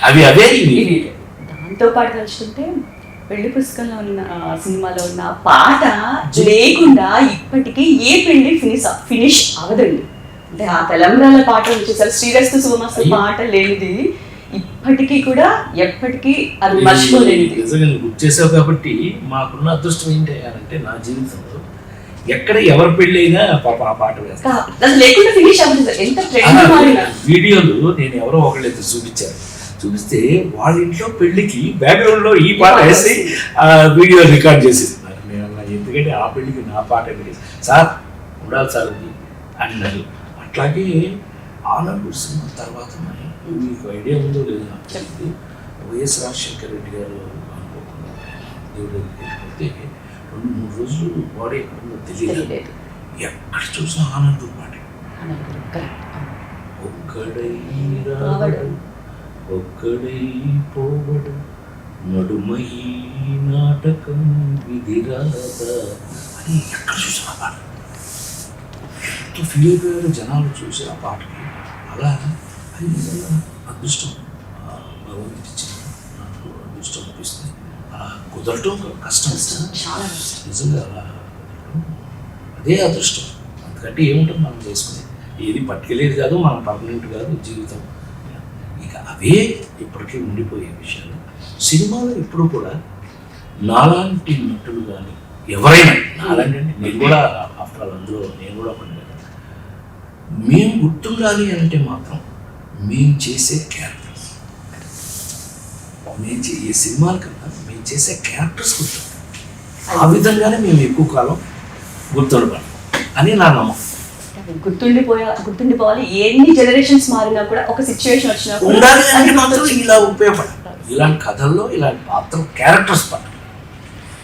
అవి అవే ఇవి. దాంతో పాటు తలుచుకుంటే పెళ్లి పుస్తకంలో ఉన్న సినిమాలో ఉన్న పాట లేకుండా ఇప్పటికీ ఏ పెళ్లి ఫినిష్ అవదండి. అంటే ఆ తెలంగాణ పాట వచ్చేసరి శ్రీరస్తు శుభమస్తు పాట లేనిది ఇప్పటికీ కూడా ఎప్పటికీ అది మర్చిపోలేదు. నిజంగా గుర్తు చేసావు కాబట్టి మాకున్న అదృష్టం ఏంటి అంటే నా జీవితంలో ఎక్కడ ఎవరు పెళ్లి అయినా పాప ఆ పాట వేస్తారు లేకుండా ఫినిష్ అవ్వదు. ఎంత ట్రెండ్ వీడియోలు నేను ఎవరో ఒకళ్ళైతే చూపిస్తే వాళ్ళ ఇంట్లో పెళ్లికి బ్యాక్గ్రౌండ్ లో ఈ పాట వేసి వీడియో రికార్డ్ చేసేస్తున్నారు. నేను ఎందుకంటే ఆ పెళ్లికి నా పాట సార్ ఉండాలి సార్ అది అన్నారు. అట్లాగే ఆనంద్ సినిమా తర్వాత మీకు ఐడియా ఉందో లేదో నాకు తెలియదు, వైఎస్ రాజశేఖర రెడ్డి గారు అనుకోకుండా దేవుడు వెళ్ళిపోతే 2-3 రోజులు బాడీ ఎక్కడుందో తెలియదు. ఎక్కడ చూసినా ఆనంద్ పాట. ఒక్కడై రావడం ఒక్కడై పోవడం నడుమై నాటకం విధిరాదా అని ఎక్కడ చూసిన పాట. ఎంతో ఫీల్ అయిపోయారు జనాలు చూసి ఆ పాటకి. అలా అది నిజంగా అదృష్టం, భగవంతుడి ఇచ్చిన నాకు అదృష్టం అనిపిస్తుంది. అలా కుదరటం కష్టం, నిజంగా అలా అదే అదృష్టం. అందుకంటే ఏముంటుంది మనం చేసుకునేది, ఏది పట్టుకెళ్ళేది కాదు, మనం పర్మనెంట్ కాదు జీవితం. ఇక అవే ఇప్పటికీ ఉండిపోయే విషయాలు. సినిమాలో ఇప్పుడు కూడా నాలాంటి నటులు కానీ ఎవరైనా, నాలాంటి అంటే నేను కూడా ఆఫ్టర్ ఆల్ అందులో నేను కూడా పడినా, మేము గుర్తుండాలి అంటే మాత్రం మేము చేసే క్యారెక్టర్స్, ఈ సినిమాల కన్నా మేము చేసే క్యారెక్టర్స్ గుర్తుంటాయి. ఆ విధంగానే మేము ఎక్కువ కాలం గుర్తుండబడి అని నా నమ్మకం. గుర్తుండిపోవాలి. ఎన్ని జనరేషన్స్ మారినా కూడా ఒక సిచ్యువేషన్ వచ్చినా ఉండాలి అంటే మాత్రం ఇలా ఉపయోగపడాలి. ఇలాంటి కథల్లో ఇలాంటి పాత్ర క్యారెక్టర్స్ పడాలి.